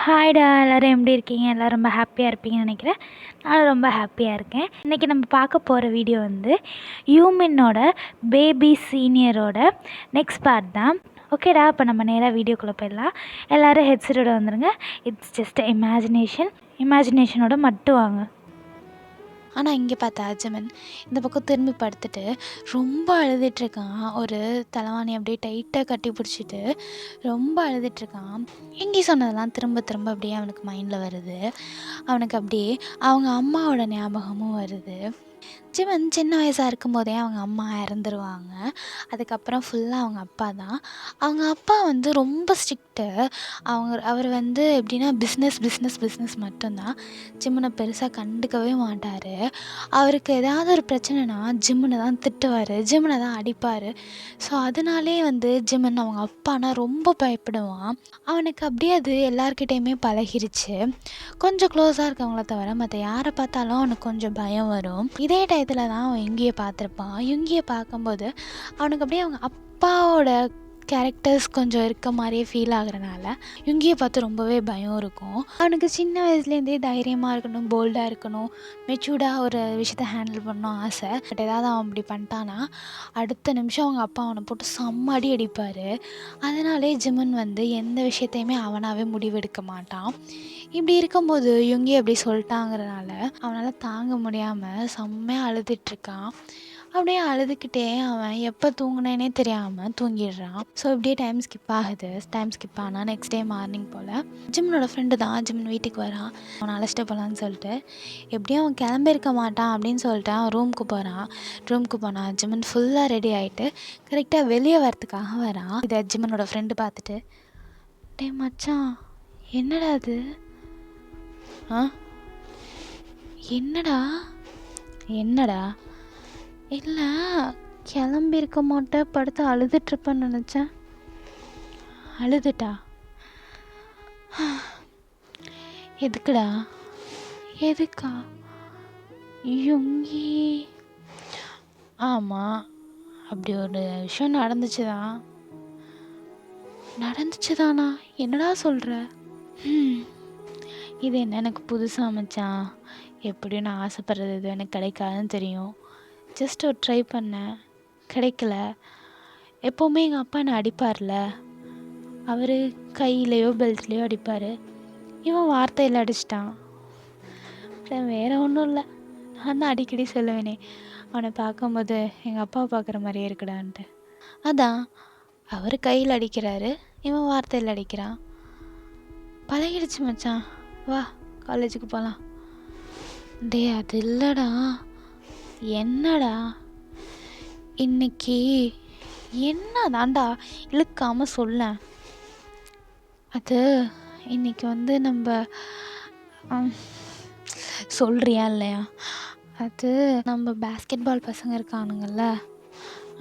ஹாய்டா! எல்லோரும் எப்படி இருக்கீங்க? எல்லோரும் ரொம்ப ஹாப்பியாக இருப்பீங்கன்னு நினைக்கிறேன். நானும் ரொம்ப ஹாப்பியாக இருக்கேன். இன்றைக்கி நம்ம பார்க்க போகிற வீடியோ வந்து யூமின்னோட பேபி சீனியரோட நெக்ஸ்ட் பார்ட் தான். ஓகேடா, இப்போ நம்ம நேராக வீடியோக்குள்ளே போயிடலாம். எல்லோரும் ஹெட்செட்டோட வந்துடுங்க. இட்ஸ் ஜஸ்ட் இமேஜினேஷனோட மட்டும் வாங்க. ஆனால் இங்கே பார்த்தா அஜமன் இந்த பக்கம் திரும்பி படுத்துட்டு ரொம்ப அழுதுட்ருக்கான். ஒரு தலைவாணி அப்படியே டைட்டாக கட்டி பிடிச்சிட்டு ரொம்ப அழுதுட்ருக்கான். எங்கே சொன்னதெல்லாம் திரும்ப திரும்ப அப்படியே அவனுக்கு மைண்டில் வருது. அவனுக்கு அப்படியே அவங்க அம்மாவோட ஞாபகமும் வருது. ஜிவன் சின்ன வயசாக இருக்கும்போதே அவங்க அம்மா இறந்துருவாங்க. அதுக்கப்புறம் ஃபுல்லாக அவங்க அப்பா தான். அவங்க அப்பா வந்து ரொம்ப ஸ்ட்ரிக்ட்டு. அவர் வந்து எப்படின்னா பிஸ்னஸ் மட்டும்தான். ஜிம்மனை பெருசாக கண்டுக்கவே மாட்டார். அவருக்கு ஏதாவது ஒரு பிரச்சனைனா ஜிம்மனை தான் திட்டுவார், ஜிம்மனை தான் அடிப்பார். ஸோ அதனாலே வந்து ஜிம்மன் அவங்க அப்பானா ரொம்ப பயப்படுவான். அவனுக்கு அப்படியே அது எல்லார்கிட்டேயுமே பழகிருச்சு. கொஞ்சம் க்ளோஸாக இருக்கவங்கள தவிர மற்ற யாரை பார்த்தாலும் அவனுக்கு கொஞ்சம் பயம் வரும். இதே டயத்தில் தான் அவன் யுங்கியை பார்த்துருப்பான். யுங்கியை பார்க்கும்போது அவனுக்கு அப்படியே அவங்க அப்பாவோட கேரக்டர்ஸ் கொஞ்சம் இருக்க மாதிரியே ஃபீல் ஆகுறனால யுங்கியை பார்த்து ரொம்பவே பயம் இருக்கும். அவனுக்கு சின்ன வயசுலேருந்தே தைரியமாக இருக்கணும், போல்டாக இருக்கணும், மெச்சூர்டாக ஒரு விஷயத்த ஹேண்டில் பண்ணணும் ஆசை. பட் ஏதாவது அவன் அப்படி பண்ணிட்டானா அடுத்த நிமிஷம் அவங்க அப்பா அவனை போட்டு செம்ம அடி அடிப்பார். அதனாலே ஜிம்மன் வந்து எந்த விஷயத்தையுமே அவனாகவே முடிவெடுக்க மாட்டான். இப்படி இருக்கும்போது யுங்கி அப்படி சொல்லிட்டாங்கிறனால அவனால் தாங்க முடியாமல் செம்மையாக அழுதுட்ருக்கான். அப்படியே அழுதுகிட்டே அவன் எப்போ தூங்கினேனே தெரியாமல் தூங்கிடுறான். ஸோ இப்படியே டைம் ஸ்கிப் ஆகுது. டைம் ஸ்கிப் ஆனால் நெக்ஸ்ட் டே மார்னிங் போல் ஜிம்மனோட ஃப்ரெண்டு தான் ஜிம்மன் வீட்டுக்கு வரான். அவனை அழைச்சிட்டு போகலான்னு சொல்லிட்டு எப்படியும் அவன் கிளம்பியிருக்க மாட்டான் அப்படின்னு சொல்லிட்டு அவன் ரூமுக்கு போனான். ஜிம்மன் ஃபுல்லாக ரெடி ஆகிட்டு கரெக்டாக வெளியே வரத்துக்காக வரான். இதை ஜிம்மனோட ஃப்ரெண்டு பார்த்துட்டு, டே மச்சான், என்னடா அது? என்னடா இல்லை, கிளம்பியிருக்க மாட்டேன், படுத்து அழுதுட்ருப்பேன்னு நினச்சேன். எதுக்கா? யுங்கி? ஆமாம், அப்படி ஒரு விஷயம் நடந்துச்சுதானா? என்னடா சொல்கிற? இது என்ன எனக்கு புதுசாக மச்சான். எப்படியும் நான் ஆசைப்படுறது இது எனக்கு கிடைக்காதுன்னு தெரியும். ஜஸ்ட் ஒரு ட்ரை பண்ணேன், கிடைக்கல. எப்போவுமே எங்கள் அப்பா என்னை அடிப்பார்ல, அவர் கையிலையோ பெல்ட்லேயோ அடிப்பார். இவன் வார்த்தையில் அடிச்சிட்டான். வேறு ஒன்றும் இல்லை, நான் தான் அடிக்கடி சொல்லுவேனே அவனை பார்க்கும்போது எங்கள் அப்பாவை பார்க்குற மாதிரியே இருக்குடான்ட்டு. அதான் அவர் கையில் அடிக்கிறாரு, இவன் வார்த்தையில் அடிக்கிறான். பழகிடுச்சு மச்சான், வா காலேஜுக்கு போகலாம். டே அது இல்லைடா. என்னடா இன்னைக்கு? என்னதாண்டா இழுக்காமல் சொல்ல. அது இன்னைக்கு வந்து நம்ம சொல்கிறியா இல்லையா? அது நம்ம பேஸ்கெட்பால் பசங்க இருக்கானுங்கள்ல,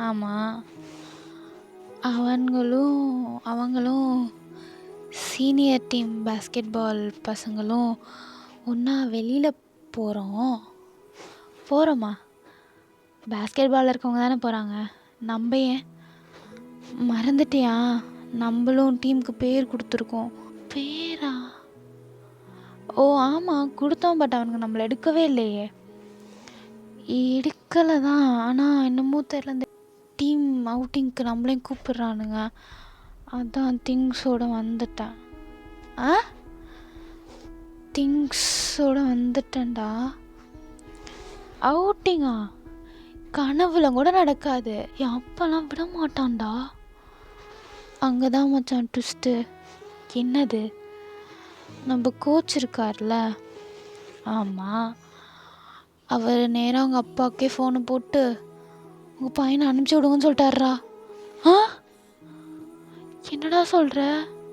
ஆமாம், அவங்களும் சீனியர் டீம் பேஸ்கெட்பால் பசங்களும் ஒன்றா வெளியில் போகிறோமா? பேஸ்கெட்பாலில் இருக்கவங்க தானே போகிறாங்க, நம்ம ஏன் மறந்துட்டியா? நம்மளும் டீமுக்கு பேர் கொடுத்துருக்கோம். பேரா? ஓ ஆமாம் கொடுத்தோம், பட் அவனுக்கு நம்மளை எடுக்கவே இல்லையே. எடுக்கலை தான், ஆனால் என்னமோ தெரியல, இந்த டீம் அவுட்டிங்க்கு நம்மளையும் கூப்பிட்றானுங்க. அதான் திங்ஸோடு வந்துட்டேன்டா. அவுட்டிங்கா? கனவுல கூட நடக்காது, என் அப்பெல்லாம் விட மாட்டான்டா. அங்கே தான் மச்சான் ட்விஸ்ட்டு. என்னது? நம்ம கோச் இருக்கார்ல, ஆமாம், அவர் நேராக அவங்க அப்பாவுக்கே ஃபோனை போட்டு உங்கள் பையனை அனுப்பிச்சி விடுங்கன்னு சொல்லிட்டாருடா. என்னடா சொல்கிற?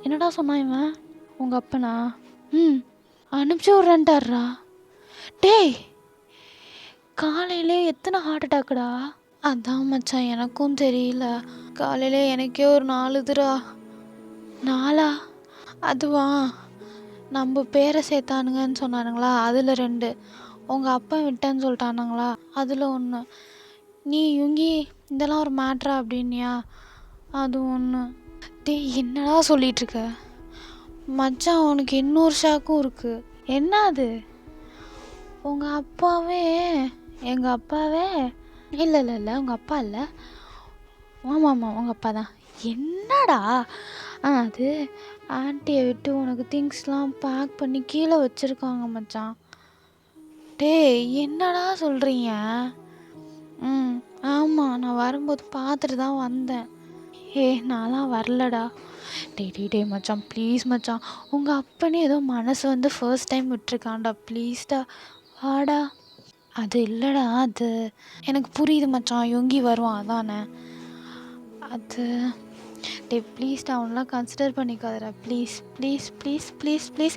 என்னடா சொன்னான் இவன்? உங்கள் அப்பனா? அனுப்பிச்சி விட்றேன்ட்டாரா? டேய், காலையிலே எத்தனை ஹார்ட் அட்டாக்குடா? அதான் மச்சான் எனக்கும் தெரியல. காலையிலே எனக்கே ஒரு 4 இதுடா. 4? அதுவா, நம்ம பேரை சேர்த்தானுங்கன்னு சொன்னானுங்களா, அதில் 2. உங்கள் அப்பா விட்டேன்னு சொல்லிட்டானுங்களா, அதில் 1. நீ யுங்கி இதெல்லாம் ஒரு மேட்ரா அப்படின்னியா, அது 1. டேய் என்னடா சொல்லிகிட்ருக்க? மச்சான் உனக்கு இன்னொரு ஷாக்கும் இருக்குது. என்ன அது? உங்கள் அப்பாவே எங்கள் அப்பாவே இல்லை இல்லை இல்லை உங்கள் அப்பா இல்லை. ஆமாம் ஆமாம் உங்கள் அப்பா தான். என்னடா? அது ஆன்ட்டியை விட்டு உனக்கு திங்ஸ்லாம் பேக் பண்ணி கீழே வச்சுருக்காங்க மச்சான். டேய் என்னடா சொல்கிறீங்க? ஆமாம், நான் வரும்போது பார்த்துட்டு தான் வந்தேன். நான்லாம் வரலடா. டே மச்சான் ப்ளீஸ் மச்சான், உங்கள் அப்பனே ஏதோ மனசு வந்து ஃபர்ஸ்ட் டைம் விட்டுருக்கான்டா, ப்ளீஸ்டா வாடா. அது இல்லைடா, அது எனக்கு புரியுது மச்சான், யுங்கி வருவான் அதானே. அது ப்ளீஸ்டா அவனெலாம் கன்சிடர் பண்ணிக்காதடா, please please please please please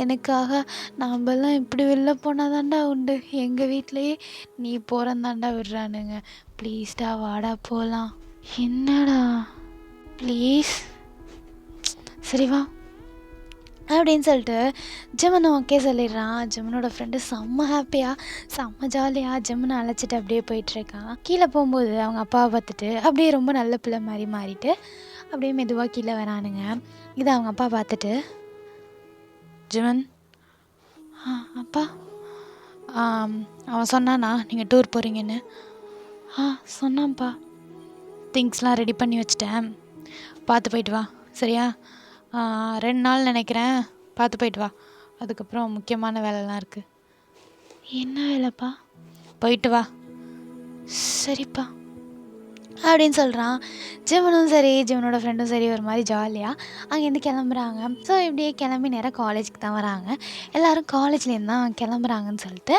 எனக்காக. நம்மலாம் இப்படி வெளில போனால் தாண்டா உண்டு. எங்கள் வீட்லேயே நீ போகிறந்தாண்டா விடுறானுங்க. ப்ளீஸ்டா வாடா போகலாம். என்னடா ப்ளீஸ், சரி வா அப்படின்னு சொல்லிட்டு ஜிமனை ஓகே சொல்லிடுறான். ஜிமனோட ஃப்ரெண்டு செம்ம ஹாப்பியாக செம்ம ஜாலியாக ஜிமனை அழைச்சிட்டு அப்படியே போயிட்டுருக்கான். கீழே போகும்போது அவங்க அப்பாவை பார்த்துட்டு அப்படியே ரொம்ப நல்ல பிள்ளை மாதிரி மாறிட்டு அப்படியே மெதுவாக கீழே வரானுங்க. இதை அவங்க அப்பா பார்த்துட்டு, ஜிமன் அப்பா அவன் சொன்னானா நீங்கள் டூர் போகிறீங்கன்னு? சொன்னான்ப்பா. திங்ஸ்லாம் ரெடி பண்ணி வச்சிட்டேன், பார்த்து போயிட்டு வா சரியா? 2 நாள் நினைக்கிறேன், பார்த்து போயிட்டு வா. அதுக்கப்புறம் முக்கியமான வேலைலாம் இருக்குது. என்ன வேலைப்பா? போயிட்டு வா. சரிப்பா அப்படின்னு சொல்கிறான். ஜிமனும் சரி ஜிமனோட ஃப்ரெண்டும் சரி ஒரு மாதிரி ஜாலியாக அங்கேருந்து கிளம்புறாங்க. ஸோ இப்படியே கிளம்பி நேராக காலேஜுக்கு தான் வராங்க. எல்லோரும் காலேஜ்லேருந்து தான் கிளம்புறாங்கன்னு சொல்லிட்டு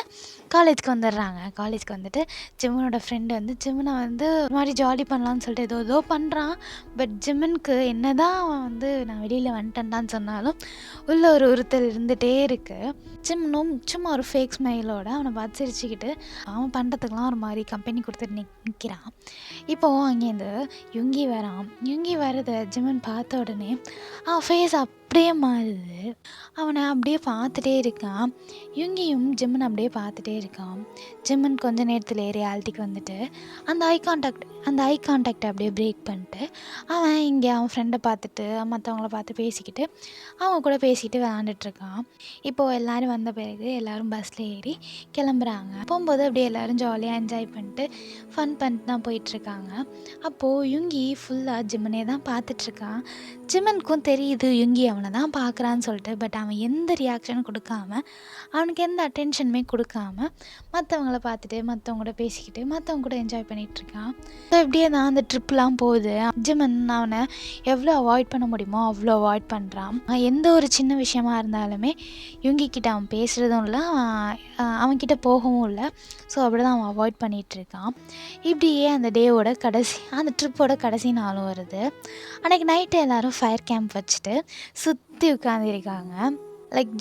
காலேஜுக்கு வந்துடுறாங்க. காலேஜுக்கு வந்துட்டு ஜிமனோட ஃப்ரெண்டு வந்து ஜிமனை வந்து ஒரு மாதிரி ஜாலி பண்ணலான்னு சொல்லிட்டு ஏதோ பண்ணுறான். பட் ஜிமனுக்கு என்ன தான் அவன் வந்து நான் வெளியில் வந்துட்டேன்டான்னு சொன்னாலும் உள்ள ஒரு உறுத்தல் இருந்துகிட்டே இருக்குது. ஜிமனும் சும்மா ஒரு ஃபேக் ஸ்மைலோட அவனை பார்த்து சிரிச்சுக்கிட்டு அவன் பண்ணுறதுக்கெலாம் ஒரு மாதிரி கம்பெனி கொடுத்துட்டு நிற்கிறான். இப்போது அங்கேருந்து யுங்கி வரான். யுங்கி வரதை ஜிமன் பார்த்த உடனே அவன் ஃபேஸ் அப்படியே மாறுது. அவனை அப்படியே பார்த்துட்டே இருக்கான். யுங்கியும் ஜிமன் அப்படியே பார்த்துட்டே இருக்கான். ஜிமன் கொஞ்ச நேரத்தில் ரியாலிட்டிக்கு வந்துட்டு அந்த ஐ கான்டாக்டை அப்படியே பிரேக் பண்ணிட்டு அவன் இங்கே அவன் ஃப்ரெண்டை பார்த்துட்டு மற்றவங்கள பார்த்து பேசிக்கிட்டு அவங்க கூட பேசிக்கிட்டு விளாண்டுட்ருக்கான். இப்போது எல்லோரும் வந்த பிறகு எல்லோரும் பஸ்ஸில் ஏறி கிளம்புறாங்க. போகும்போது அப்படியே எல்லோரும் ஜாலியாக என்ஜாய் பண்ணிட்டு ஃபன் பண்ணிட்டு தான் போயிட்டுருக்காங்க. அப்போது யுங்கி ஃபுல்லாக ஜிமனே தான் பார்த்துட்ருக்கான். ஜிமனுக்கும் தெரியுது யுங்கி அவனை தான் பார்க்குறான்னு சொல்லிட்டு. பட் அவன் எந்த ரியாக்ஷனும் கொடுக்காம அவனுக்கு எந்த அட்டென்ஷனுமே கொடுக்காம மற்றவங்கள பார்த்துட்டு மற்றவங்க கூட பேசிக்கிட்டு மற்றவங்க கூட என்ஜாய் பண்ணிகிட்ருக்கான். ஸோ இப்படியே தான் அந்த ட்ரிப்லாம் போகுது. ஜிமன் அவனை எவ்வளோ அவாய்ட் பண்ண முடியுமோ அவ்வளோ அவாய்ட் பண்ணுறான். எந்த ஒரு சின்ன விஷயமா இருந்தாலுமே யுங்கி கிட்ட அவன் பேசுகிறதும் இல்லை, அவன்கிட்ட போகவும் இல்லை. ஸோ அப்படி தான் அவன் அவாய்ட் பண்ணிகிட்ருக்கான். இப்படியே அந்த டேவோட அந்த ட்ரிப்போட கடைசி நாளும் வருது. அன்றைக்கி நைட்டு எல்லோரும் ஃபயர் கேம்ப் வச்சுட்டு சுற்றி உட்காந்துருக்காங்க. லைக்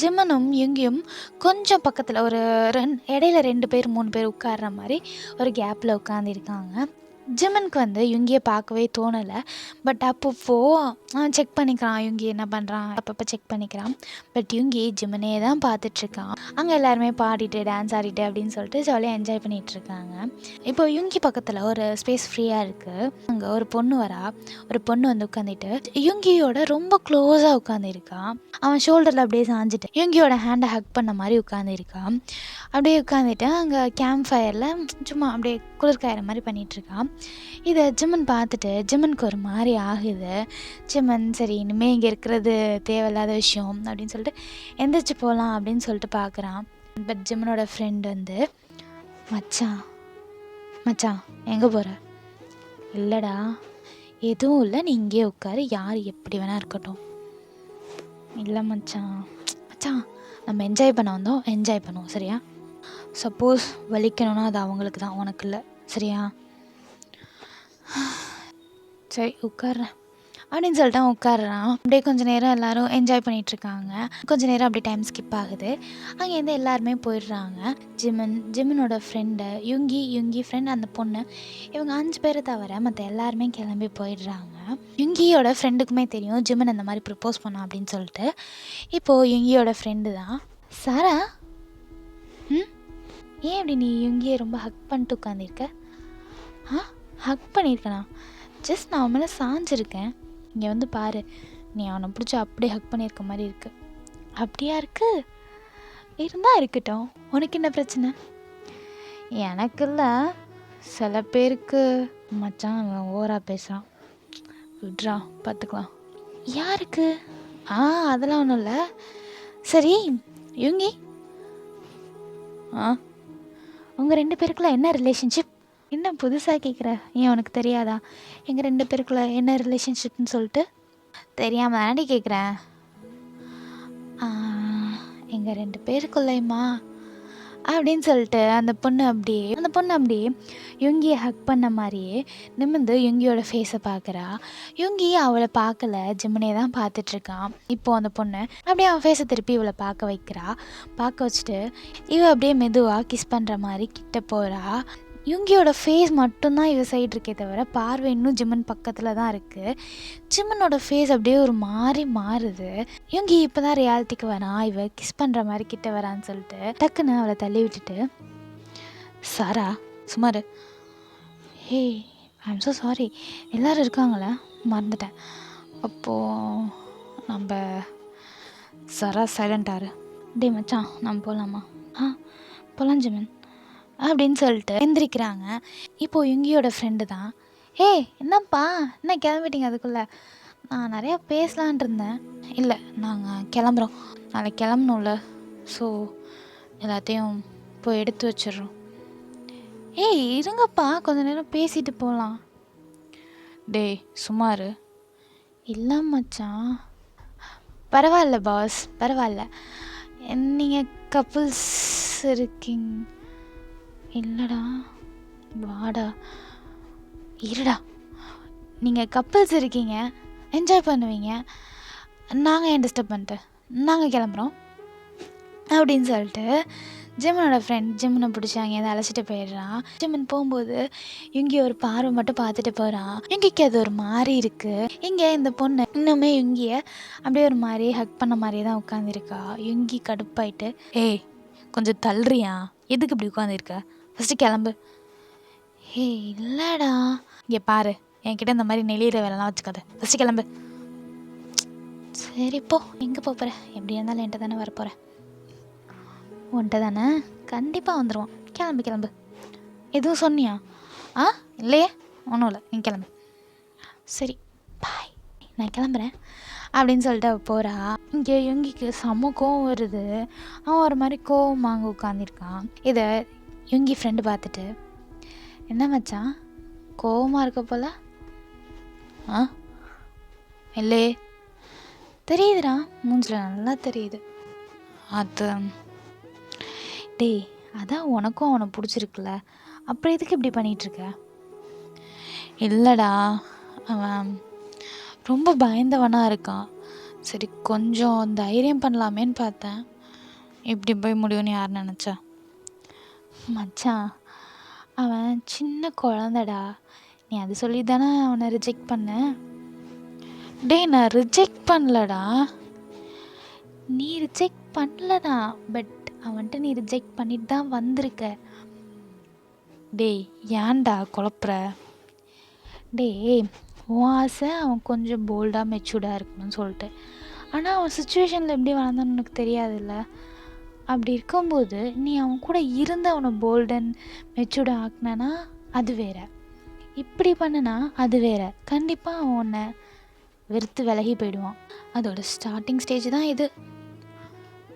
ஜிமனும் யுங்கியும் கொஞ்சம் பக்கத்தில் ஒரு இடையில 2 பேர் 3 பேர் உட்கார்ற மாதிரி ஒரு கேப்பில் உட்காந்துருக்காங்க. ஜிமனுக்கு வந்து யுங்கியை பார்க்கவே தோணலை. பட் அப்பப்போ செக் பண்ணிக்கிறான், யுங்கி என்ன பண்ணுறான் அப்பப்போ செக் பண்ணிக்கிறான். பட் யுங்கி ஜிமனே தான் பார்த்துட்ருக்கான். அங்கே எல்லாருமே பாடிட்டு டான்ஸ் ஆடிட்டு அப்படின்னு சொல்லிட்டு ஜாலியாக என்ஜாய் பண்ணிகிட்ருக்காங்க. இப்போ யுங்கி பக்கத்தில் ஒரு ஸ்பேஸ் ஃப்ரீயாக இருக்குது. அங்கே ஒரு பொண்ணு வந்து உட்காந்துட்டு யுங்கியோட ரொம்ப க்ளோஸாக உட்காந்துருக்கான். அவன் ஷோல்டரில் அப்படியே சாஞ்சிட்டு யுங்கியோட ஹேண்டை ஹக் பண்ண மாதிரி உட்காந்துருக்கான். அப்படியே உட்காந்துட்டு அங்கே கேம்ப் ஃபயரில் சும்மா அப்படியே குளிர்காயிற மாதிரி பண்ணிகிட்ருக்கான். இதை ஜிமன் பார்த்துட்டு ஜிமனுக்கு ஒரு மாதிரி ஆகுது. ஜிமன் சரி இனிமேல் இங்கே இருக்கிறது தேவையில்லாத விஷயம் அப்படின்னு சொல்லிட்டு எந்திரிச்சு போகலாம் அப்படின்னு சொல்லிட்டு பார்க்குறான். பட் ஜிமனோட ஃப்ரெண்ட் வந்து மச்சான் எங்கே போகிற? இல்லைடா எதுவும் இல்லை, நீ இங்கே உட்காரு, யார் எப்படி வேணா இருக்கட்டும். இல்லை மச்சான் நம்ம என்ஜாய் பண்ண வந்தோம், என்ஜாய் பண்ணுவோம் சரியா? சப்போஸ் வலிக்கணும்னா அது அவங்களுக்கு தான், உனக்கு இல்லை சரியா? சரி உட்கார்றேன் அப்படின்னு சொல்லிட்டு அவன் உட்காடுறான். அப்படியே கொஞ்சம் நேரம் எல்லோரும் என்ஜாய் பண்ணிகிட்ருக்காங்க. கொஞ்சம் நேரம் அப்படியே டைம் ஸ்கிப் ஆகுது. அங்கேருந்து எல்லாருமே போயிடுறாங்க. ஜிமனோட ஃப்ரெண்டு யுங்கி ஃப்ரெண்ட், அந்த பொண்ணு, இவங்க 5 பேரை தவிர மற்ற எல்லாருமே கிளம்பி போயிடுறாங்க. யுங்கியோட ஃப்ரெண்டுக்குமே தெரியும் ஜிமன் அந்த மாதிரி ப்ரப்போஸ் பண்ணான் அப்படின்னு சொல்லிட்டு. இப்போது யுங்கியோட ஃப்ரெண்டு தான் சாரா. ஏன் அப்படி நீ யுங்கியை ரொம்ப ஹக் பண்ணிட்டு உட்காந்துருக்க? ஹக் பண்ணியிருக்கேனா? ஜஸ்ட் நான் அவன் மேலே சாஞ்சிருக்கேன். இங்கே வந்து பாரு, நீ அவனை பிடிச்சி அப்படியே ஹக் பண்ணியிருக்க மாதிரி இருக்கு. அப்படியா இருக்கு? இருந்தால் இருக்கட்டும், உனக்கு என்ன பிரச்சனை? எனக்கு இல்லை, சில பேருக்கு. மச்சான் அவன் ஓவராக பேசுகிறான், விட்றா பார்த்துக்கலாம். யாருக்கு? அதெல்லாம் ஒன்றும் இல்லை. சரி யுங்கி, உங்கள் 2 பேருக்குள்ள என்ன ரிலேஷன்ஷிப்? என்ன புதுசாக கேட்குற? ஏன் உனக்கு தெரியாதா எங்கள் 2 பேருக்குள்ள என்ன ரிலேஷன்ஷிப்னு சொல்லிட்டு? தெரியாமல் தானடி கேட்குறேன். எங்கள் 2 பேருக்குள்ளேயுமா அப்படின்னு சொல்லிட்டு அந்த பொண்ணு அப்படியே யுங்கியை ஹக் பண்ண மாதிரியே நிமிர்ந்து யுங்கியோட ஃபேஸை பார்க்குறா. யுங்கி அவளை பார்க்கல, ஜிம்மனே தான் பார்த்துட்ருக்கான். இப்போது அந்த பொண்ணு அப்படியே அவன் ஃபேஸை திருப்பி இவளை பார்க்க வச்சுட்டு இவள் அப்படியே மெதுவாக கிஸ் பண்ணுற மாதிரி கிட்ட போகிறா. யுங்கியோட ஃபேஸ் மட்டும்தான் இவ சைடு இருக்கே தவிர பார்வை இன்னும் ஜிம்மன் பக்கத்தில் தான் இருக்குது. ஜிம்மனோட ஃபேஸ் அப்படியே ஒரு மாதிரி மாறுது. யுங்கி இப்போ தான் ரியாலிட்டிக்கு வரான், இவ கிஸ் பண்ணுற மாதிரி கிட்ட வரான்னு சொல்லிட்டு டக்குன்னு அவளை தள்ளி விட்டுட்டு, சாரா சுமார், ஹே ஐம் ஸோ சாரி, எல்லோரும் இருக்காங்களே மறந்துட்டேன். அப்போது நம்ம சாரா சைலண்டாரு. டே மச்சான் நம்ம போகலாமா? போகலாம் ஜிம்மன் அப்படின்னு சொல்லிட்டு எந்திரிக்கிறாங்க. இப்போது யுங்கியோட ஃப்ரெண்டு தான், என்னப்பா என்ன கிளம்பிட்டீங்க? அதுக்குள்ளே நான் நிறையா பேசலான் இருந்தேன். இல்லை நாங்கள் கிளம்புறோம், நாளைக்கு கிளம்பணும்ல, ஸோ எல்லாத்தையும் போய் எடுத்து வச்சிடுறோம். இருங்கப்பா கொஞ்ச நேரம் பேசிட்டு போகலாம். டேய் சுமார். இல்லை மச்சான், பரவாயில்ல பாஸ், பரவாயில்ல, நீங்கள் கப்புள்ஸ் இருக்கீங்க. இல்லைடா வாடா, இருடா, நீங்கள் கப்புள்ஸ் இருக்கீங்க, என்ஜாய் பண்ணுவீங்க, நாங்கள் ஏன் டிஸ்டர்ப் பண்ணிட்டு, நாங்கள் கிளம்புறோம் அப்படின்னு சொல்லிட்டு ஜிம்மனோட ஃப்ரெண்ட் ஜிம்மனை பிடிச்சி அங்கேருந்து அழைச்சிட்டு போயிடுறான். ஜிம்மன் போகும்போது யுங்கி ஒரு பார்வை மட்டும் பார்த்துட்டு போகிறான். யுங்கிக்கு அது ஒரு மாதிரி இருக்குது. இங்கே இந்த பொண்ணு இன்னுமே யுங்கியை அப்படியே ஒரு மாதிரி ஹக் பண்ண மாதிரியே தான் உட்காந்துருக்கா. யுங்கி கடுப்பாயிட்டு, கொஞ்சம் தள்ளுறியா, எதுக்கு இப்படி உட்காந்துருக்க, ஃபஸ்ட்டு கிளம்பு. இல்லைடா, இங்கே பாரு, என்கிட்ட இந்த மாதிரி நெளிகிற வேலைலாம் வச்சுக்காத, ஃபஸ்ட்டு கிளம்பு. சரிப்போ, எங்கே போகிற? எப்படி இருந்தாலும் என்கிட்ட தானே வரப்போகிறேன். உன்கிட்ட தானே, கண்டிப்பாக வந்துடுவான், கிளம்பு. எதுவும் சொன்னியா? இல்லையே, ஒன்றும் இல்லை, நீ கிளம்பு. சரி பாய், நான் கிளம்புறேன் அப்படின்னு சொல்லிட்டு அவள் போகிறா. இங்கே யுங்கிக்கு செம்ம கோவம் வருது. அவன் ஒரு மாதிரி கோவம் அங்கே உட்காந்துருக்கான். இதை யுங்கி ஃப்ரெண்டு பார்த்துட்டு, என்ன மச்சான் கோவமாக இருக்க போல? இல்லையே. தெரியுதுடா, மூஞ்சில் நல்லா தெரியுது. அது டேய், அதான் உனக்கும் அவனை பிடிச்சிருக்குல்ல, அப்புறம் எதுக்கு இப்படி பண்ணிகிட்ருக்க? இல்லைடா, அவன் ரொம்ப பயந்தவனாக இருக்கான். சரி கொஞ்சம் தைரியம் பண்ணலாமேன்னு பார்த்தேன், இப்படி போய் முடியும்னு யார் நினச்சா? மச்சான் அவன் சின்ன குழந்தடா, நீ அது சொல்லி தானே அவனை ரிஜெக்ட் பண்ண? டேய் நான் ரிஜெக்ட் பண்ணலடா. நீ ரிஜெக்ட் பண்ணலதான், பட் அவன்கிட்ட நீ ரிஜெக்ட் பண்ணிட்டு தான் வந்திருக்க. டேய் ஏன்டா குழப்புற? டேய் உன் ஆசை அவன் கொஞ்சம் போல்டாக மெச்சூர்டாக இருக்கணும்னு சொல்லிட்டு, ஆனால் அவன் சுச்சுவேஷனில் எப்படி வளர்ந்தான்னு உனக்கு தெரியாதுல்ல. அப்படி இருக்கும்போது நீ அவன் கூட இருந்து அவனை போல்டன் மெச்சூர்டாக ஆக்கினானா அது வேற, இப்படி பண்ணனா அது வேற. கண்டிப்பாக அவன் உன்னை வெறுத்து விலகி போயிடுவான். அதோட ஸ்டார்டிங் ஸ்டேஜ் தான் இது.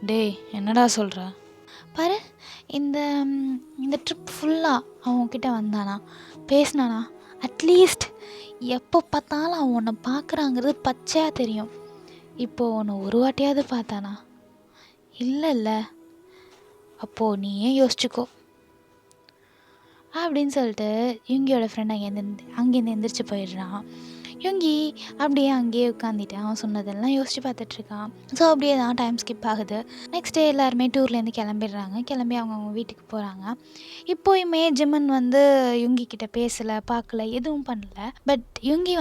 டேய் என்னடா சொல்கிற? பாரு, இந்த ட்ரிப் ஃபுல்லாக அவன்கிட்ட வந்தானா, பேசினானா, அட்லீஸ்ட் எப்போ பார்த்தாலும் அவன் உன்னை பார்க்குறாங்கிறது பச்சையாக தெரியும். இப்போது உன்னை ஒரு வாட்டியாவது பார்த்தானா? இல்லைல்ல. அப்போது நீயே யோசிச்சுக்கோ அப்படின்னு சொல்லிட்டு யுங்கியோட ஃப்ரெண்ட் அங்கேருந்து எந்திரிச்சு போயிடுறான். யுங்கி அப்படியே அங்கேயே உட்காந்துட்டு அவன் சொன்னதெல்லாம் யோசிச்சு பார்த்துட்ருக்கான். ஸோ அப்படியே தான் டைம் ஸ்கிப் ஆகுது. நெக்ஸ்ட் டே எல்லாருமே டூர்லேருந்து கிளம்பி அவங்க வீட்டுக்கு போகிறாங்க. இப்போயுமே ஜிம்மன் யுங்கி கிட்ட பேசலை, பார்க்கல, எதுவும் பண்ணல. பட் யுங்கி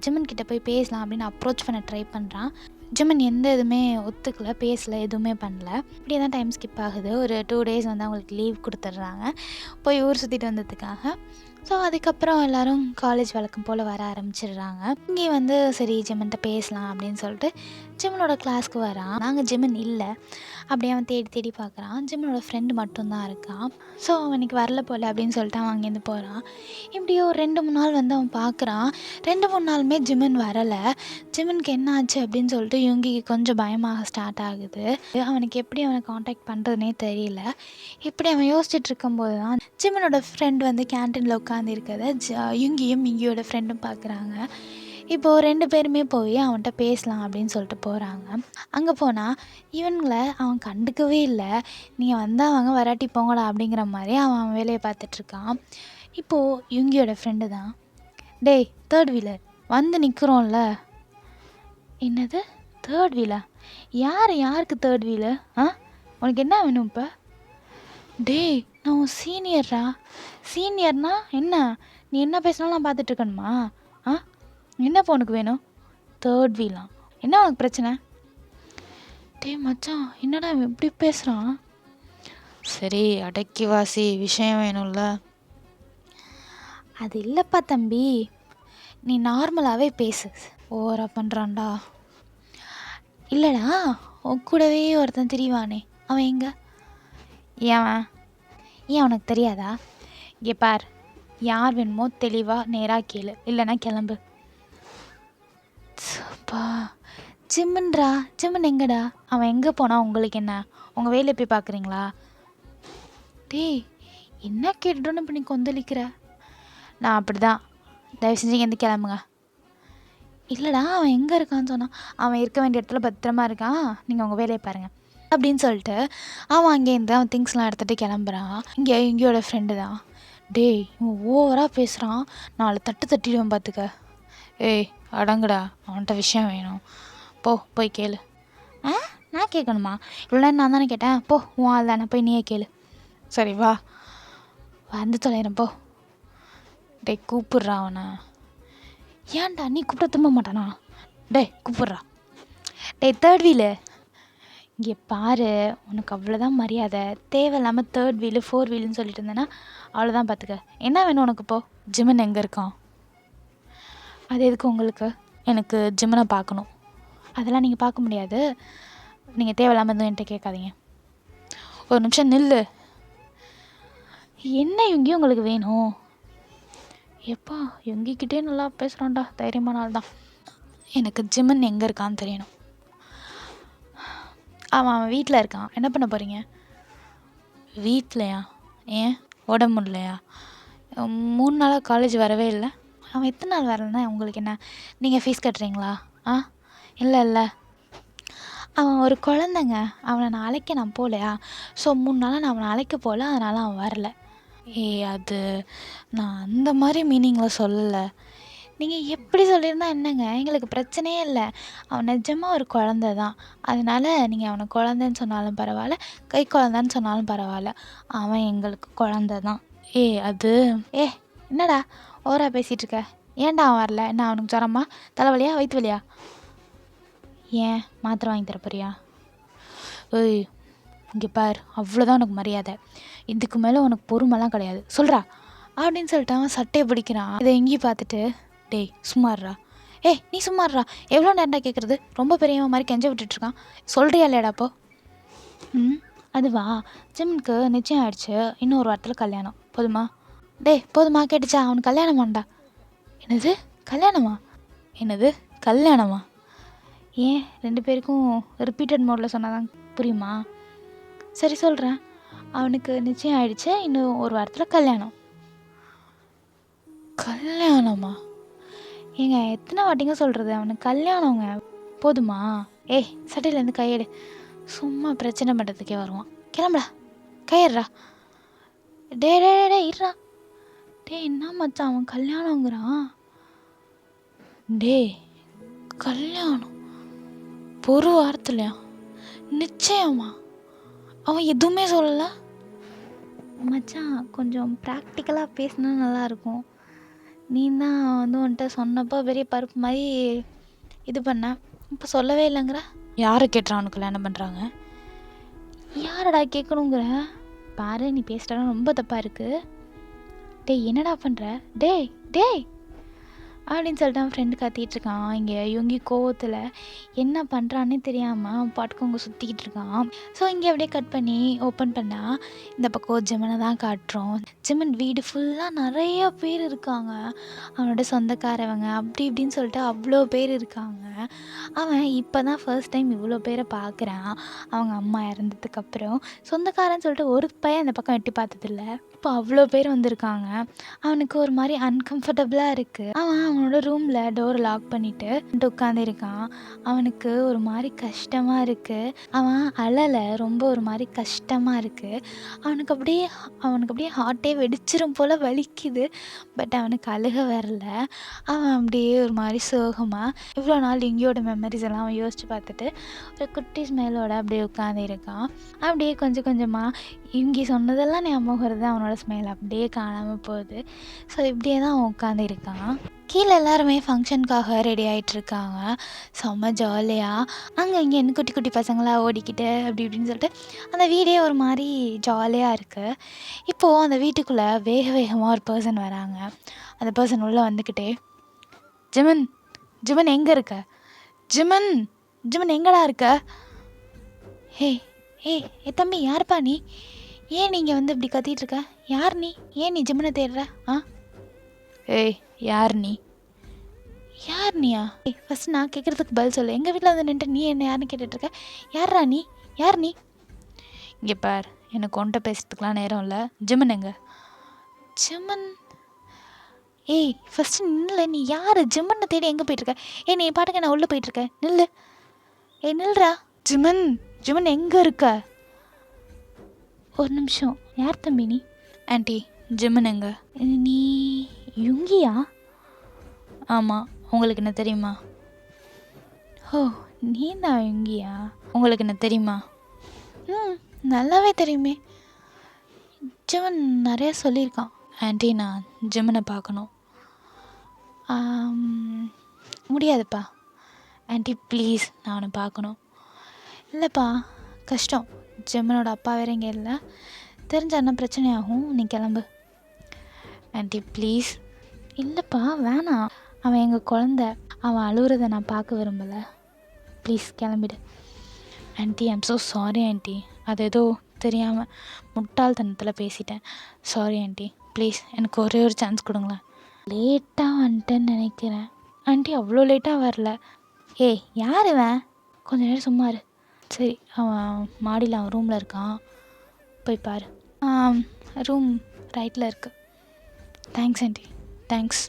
ஜிம்மன் கிட்ட போய் பேசலாம் அப்படின்னு அப்ரோச் பண்ண ட்ரை பண்ணுறான். ஜிம்மன் எந்த இதுவுமே ஒத்துக்கலை, பேசலை, எதுவுமே பண்ணல. இப்படியே தான் டைம் ஸ்கிப் ஆகுது. ஒரு 2 days அவங்களுக்கு லீவ் கொடுத்துட்றாங்க போய் ஊர் சுற்றிட்டு வந்ததுக்காக. ஸோ அதுக்கப்புறம் எல்லோரும் காலேஜ் வழக்கம் போல் வர ஆரம்பிச்சிடுறாங்க. இங்கே வந்து சரி ஜிமன்கிட்ட பேசலாம் அப்படின்னு சொல்லிட்டு ஜிமனோட கிளாஸ்க்கு வரான். நாங்கள் ஜிமன் இல்லை, அப்படியே அவன் தேடி தேடி பார்க்குறான். ஜிமனோட ஃப்ரெண்டு மட்டும்தான் இருக்கான். ஸோ அவனுக்கு வரல போல் அப்படின்னு சொல்லிட்டு அவன் அங்கேருந்து போகிறான். இப்படியோ ஒரு 2-3 நாள் வந்து அவன் பார்க்குறான். 2-3 நாளுமே ஜிமன் வரலை. ஜிமனுக்கு என்ன ஆச்சு அப்படின்னு சொல்லிட்டு யுங்கிக்கு கொஞ்சம் பயமாக ஸ்டார்ட் ஆகுது. அவனுக்கு எப்படி அவனை காண்டாக்ட் பண்ணுறதுனே தெரியல. இப்படி அவன் யோசிச்சுட்டு இருக்கும்போது தான் ஜிமனோட ஃப்ரெண்ட் வந்து கேன்டீனில் உட்காந்துருக்கத யுங்கியும் யுங்கியோட ஃப்ரெண்டும் பார்க்குறாங்க. இப்போது 2 பேருமே போய் அவன்கிட்ட பேசலாம் அப்படின்னு சொல்லிட்டு போகிறாங்க. அங்கே போனால் இவனுங்களை அவன் கண்டுக்கவே இல்லை. நீங்கள் வந்தால் வாங்க, வராட்டி போங்கடா அப்படிங்கிற மாதிரி அவன் வேலையை பார்த்துட்ருக்கான். இப்போது யுங்கியோட ஃப்ரெண்டு தான், டேய் 3rd வீலர் வந்து நிற்கிறோம்ல. என்னது 3rd வீலா? யாருக்கு 3rd வீலர்? உனக்கு என்ன வேணும் இப்போ? டேய் நான் உன் சீனியர்ரா. சீனியர்னா என்ன? நீ என்ன பேசினாலும் நான் பார்த்துட்டு இருக்கணுமா? என்னப்போ உனக்கு வேணும்? 3rd வீலாம். என்ன உனக்கு பிரச்சனை? டேய் மச்சான், என்னடா இவன் இப்படி பேசுகிறான்? சரி அடக்கி வாசி, விஷயம் வேணும்ல. அது இல்லைப்பா தம்பி, நீ நார்மலாகவே பேசு. ஓவரா பண்ணுறான்டா. இல்லைடா, உன் கூடவே ஒருத்தன் திரிவானே, அவன் எங்கே? ஏன் உனக்கு தெரியாதா? இங்கே பார், யார் வேணுமோ தெளிவாக நேராக கேளு, இல்லைன்னா கிளம்பு. அப்பா ஜிம்முன்றா, ஜிம்மன் எங்கடா? அவன் எங்கே போனால் உங்களுக்கு என்ன? உங்கள் வேலையை போய் பார்க்குறீங்களா? டேய் என்ன கேட்டுட்டோன்னு இப்போ நீ கொந்தளிக்கிற? நான் அப்படி தான், தயவு செஞ்சு இங்கேருந்து கிளம்புங்க. இல்லைடா அவன் எங்கே இருக்கான்னு சொன்னான். அவன் இருக்க வேண்டிய இடத்துல பத்திரமா இருக்கான், நீங்கள் உங்கள் வேலையை பாருங்கள் அப்படின்னு சொல்லிட்டு அவன் அங்கேருந்து அவன் திங்ஸ்லாம் எடுத்துகிட்டு கிளம்புறான். இங்கே இங்கேயோட ஃப்ரெண்டு தான், டேய் இவன் ஓவராக பேசுகிறான், 4 தட்டு தட்டிடுவேன் பார்த்துக்க. ஏய் அடங்குடா, அவன்கிட்ட விஷயம் வேணும், போய் கேளு. நான் கேட்கணுமா? இவ்வளோ நான் தானே கேட்டேன், போ உன் ஆள் தானே, போய் நீயே கேளு. சரி வா, வந்து தொலைகிறேன் போ. டேய் கூப்பிட்றா அவனை. ஏன்டா நீ கூப்பிட திரும்ப மாட்டானா? டேய் கூப்பிட்றா. டேய் 3rd வீலு இங்கே பாரு, உனக்கு அவ்வளோதான் மரியாதை. தேவையில்லாமல் 3rd வீலு 4 வீலுன்னு சொல்லிட்டு இருந்தேன்னா அவ்வளோதான் பார்த்துக்க. என்ன வேணும் உனக்கு? இப்போ ஜிமன் எங்கே இருக்கான்? அது எதுக்கு உங்களுக்கு? எனக்கு ஜிம்மனை பார்க்கணும். அதெல்லாம் நீங்கள் பார்க்க முடியாது. நீங்கள் தேவையில்லாமல் எதுவும் என்கிட்ட கேட்காதீங்க. ஒரு நிமிஷம் நில்லு. என்ன யுங்கி உங்களுக்கு வேணும்? எப்பா யுங்கிக்கிட்டே நல்லா பேசுகிறான்டா, தைரியமான ஆள் தான். எனக்கு ஜிம்மன் எங்கே இருக்கான்னு தெரியணும். அவன் வீட்டில் இருக்கான். என்ன பண்ண போகிறீங்க? வீட்லையா? ஏன் உடம்பு முடியலையா? 3 நாளாக காலேஜ் வரவே இல்லை. அவன் எத்தனை நாள் வரலன்னா உங்களுக்கு என்ன? நீங்கள் ஃபீஸ் கட்டுறீங்களா? இல்லை அவன் ஒரு குழந்தைங்க, அவனை நான் அழைக்க நான் போகலையா? ஸோ 3 நாளாக நான் அவனை அழைக்க போகல, அதனால் அவன் வரல. அது நான் அந்த மாதிரி மீனிங்கில் சொல்லலை. நீங்கள் எப்படி சொல்லியிருந்தா என்னங்க, எங்களுக்கு பிரச்சனையே இல்லை. அவன் நிஜமாக ஒரு குழந்த தான். அதனால் நீங்கள் அவனை குழந்தைன்னு சொன்னாலும் பரவாயில்ல, கை குழந்தைன்னு சொன்னாலும் பரவாயில்ல, அவன் எங்களுக்கு குழந்த தான். அது என்னடா ஓவராக பேசிகிட்டு இருக்க? ஏன்டா அவன் வரல? என்ன அவனுக்கு ஜுரமா, தலைவலியா, வயிற்று வலியா? ஏன் மாத்திரை வாங்கி தர போறியா? ஏய் இங்கே பார், அவ்வளோதான் உனக்கு மரியாதை. இதுக்கு மேலே உனக்கு பொறுமைலாம் கிடையாது, சொல்கிறா அப்படின்னு சொல்லிட்டு அவன் சட்டையை பிடிக்கிறான். இதை எங்கேயும் பார்த்துட்டு, டேய் சும்மாடுறா. நீ சும்மாடுறா, எவ்வளோ நேரம்டா கேட்குறது? ரொம்ப பெரியவன் மாதிரி கெஞ்ச விட்டுட்ருக்கான், சொல்கிறியா இல்லையாடாப்போ? அதுவா, ஜிம்முக்கு நிச்சயம் ஆயிடுச்சு, இன்னும் 1 வாரத்தில் கல்யாணம். போதுமா? டேய் போதுமா, கேட்டுச்சா? அவனுக்கு கல்யாணமாண்டா. என்னது கல்யாணமா? ஏன் 2 பேருக்கும் ரிப்பீட்டட் மோடில் சொன்னாதான் புரியுமா? சரி சொல்கிறேன். அவனுக்கு நிச்சயம் ஆயிடுச்சு, இன்னும் 1 வாரத்தில் கல்யாணம். கல்யாணமா? ஏங்க எத்தனை வாட்டிங்க சொல்கிறது, அவனுக்கு கல்யாணங்க. போதுமா? சட்டையிலேருந்து கையெடு. சும்மா பிரச்சனை பண்ணுறதுக்கே வருவான். கிளம்புடா, கையேடுறா. டே இருடா. என்ன மச்சான் அவன் கல்யாணங்கிறான்? கல்யாணம் 1 வாரத்துலையா? நிச்சயமா? அவன் எதுவுமே சொல்லலை? மச்சான் கொஞ்சம் ப்ராக்டிக்கலாக பேசினா நல்லாயிருக்கும். நீ தான் வந்து உன்கிட்ட சொன்னப்போ பெரிய பருப்பு மாதிரி இது பண்ண, இப்போ சொல்லவே இல்லைங்கிற. யாரை கேட்டுறான் அவனுக்கு கல்யாணம் பண்ணுறாங்க? யாரடா கேட்கணுங்கிற? பாரு நீ பேசுகிறா ரொம்ப தப்பாக இருக்குது. டேய் என்னடா பண்ணுற, டேய் டேய் அப்படின்னு சொல்லிட்டு அவன் ஃப்ரெண்டு கத்திட்டு இருக்கான். இங்கே யுங்கி கோவத்தில் என்ன பண்ணுறான்னே தெரியாமல் அவன் பாட்டுக்கு அங்கே சுற்றிக்கிட்டு இருக்கான். ஸோ இங்கே அப்படியே கட் பண்ணி ஓப்பன் பண்ணால் இந்த பக்கம் ஜிமனை தான் காட்டுறோம். ஜிமன் வீடு ஃபுல்லாக நிறைய பேர் இருக்காங்க, அவனோட சொந்தக்காரவங்க அப்படி இப்படின்னு சொல்லிட்டு அவ்வளோ பேர் இருக்காங்க. அவன் இப்போ தான் ஃபர்ஸ்ட் டைம் இவ்வளோ பேரை பார்க்குறான். அவங்க அம்மா இறந்ததுக்கப்புறம் சொந்தக்காரன்னு சொல்லிட்டு ஒரு பையன் அந்த பக்கம் எட்டி பார்த்ததில்ல. இப்போ அவ்வளோ பேர் வந்திருக்காங்க. அவனுக்கு ஒரு மாதிரி அன்கம்ஃபர்டபுளாக இருக்குது. அவனோட ரூமில் டோரை லாக் பண்ணிவிட்டு உட்காந்துருக்கான். அவனுக்கு ஒரு மாதிரி கஷ்டமாக இருக்குது. அவன் அழலை, ரொம்ப ஒரு மாதிரி கஷ்டமாக இருக்குது. அவனுக்கு அப்படியே ஹார்ட்டே வெடிச்சிரும் போல் வலிக்குது. பட் அவனுக்கு அழுக வரல. அவன் அப்படியே ஒரு மாதிரி சோகமாக இவ்வளோ நாள் இங்கேயோட மெமரிஸ் எல்லாம் அவன் யோசித்து பார்த்துட்டு ஒரு குட்டி ஸ்மெல்லோட அப்படியே உட்காந்துருக்கான். அப்படியே கொஞ்சம் கொஞ்சமாக இங்கே சொன்னதெல்லாம் ஞாபகம் வருது. அவனோட ஸ்மெல் அப்படியே காணாமல் போகுது. ஸோ இப்படியே தான் அவன் உட்காந்துருக்கான். கீழே எல்லாருமே ஃபங்க்ஷனுக்காக ரெடி ஆகிட்ருக்காங்க. செம்ம ஜாலியாக அங்கே இங்கேன்னு குட்டி குட்டி பசங்களாக ஓடிக்கிட்டு அப்படி இப்படின்னு சொல்லிட்டு அந்த வீடே ஒரு மாதிரி ஜாலியாக இருக்குது. இப்போது அந்த வீட்டுக்குள்ளே வேகமாக ஒரு பர்சன் வராங்க. அந்த பர்சன் உள்ளே வந்துக்கிட்டே, ஜிமன் ஜிமன் எங்கே இருக்க, ஜிமன் ஜிமன் எங்கடா இருக்க, ஏ தம்பி யாருப்பா நீ, ஏன் நீங்கள் வந்து இப்படி கத்திட்டு இருக்க, யார் நீ, ஏன் நீ ஜிமனை தேடுற, ஏய் யார் நீயா, ஃபஸ்ட்டு நான் கேட்குறதுக்கு பதில் சொல்லு. எங்கள் வீட்டில் வந்து நின்றுட்டு நீ என்ன யாருன்னு கேட்டுட்ருக்க, யாரா நீ, யார் நீ, இங்கே பார் எனக்கு ஒன்ட்ட பேசுறதுக்கெலாம் நேரம் இல்லை. ஜிமன் எங்க, ஜிமன், ஏய் ஃபஸ்ட்டு நில்ல, நீ யார், ஜிம்மனை தேடி எங்கே போயிட்டுருக்க, நீ பாட்டுக்கு நான் உள்ளே போயிட்டுருக்கேன், நில்லு, நில்றா, ஜிமன் எங்கே இருக்க, ஒரு நிமிஷம், யார் தம்பி நீ, ஆண்டி ஜிமன் எங்க, நீ யுங்கியா, ஆமாம் உங்களுக்கு என்ன தெரியுமா, ஓ நீ தான் யுங்கியா, உங்களுக்கு என்ன தெரியுமா, நல்லாவே தெரியுமே, ஜிமன் நிறையா சொல்லியிருக்கான். ஆண்டி நான் ஜிமனை பார்க்கணும். முடியாதுப்பா ஆண்டி ப்ளீஸ், நான் அவனை பார்க்கணும். இல்லைப்பா கஷ்டம், ஜிமனோட அப்பா வேறு இங்கே இல்லை, தெரிஞ்ச என்ன பிரச்சனை ஆகும், நீ கிளம்பு. Aunty please. இல்லைப்பா வேணாம், அவன் எங்கள் குழந்த, அவன் அழுகுறதை நான் பார்க்க விரும்பலை, ப்ளீஸ் கிளம்பிடு. Aunty I'm so sorry aunty, அது ஏதோ தெரியாமல் முட்டாள்தனத்தில் பேசிட்டேன், சாரி ஆண்டி ப்ளீஸ் எனக்கு ஒரே ஒரு சான்ஸ் கொடுங்களேன். லேட்டாக வந்துட்டேன்னு நினைக்கிறேன். ஆண்டி அவ்வளோ லேட்டாக வரல. ஏய் யார் இவன், கொஞ்சம் நேரம் சும்மா இரு. சரி அவன் மாடியில் அவன் ரூமில் இருக்கான், போய் பாரு. ரூம் ரைட்டில் இருக்குது. தேங்க்ஸ் ஆண்டி தேங்க்ஸ்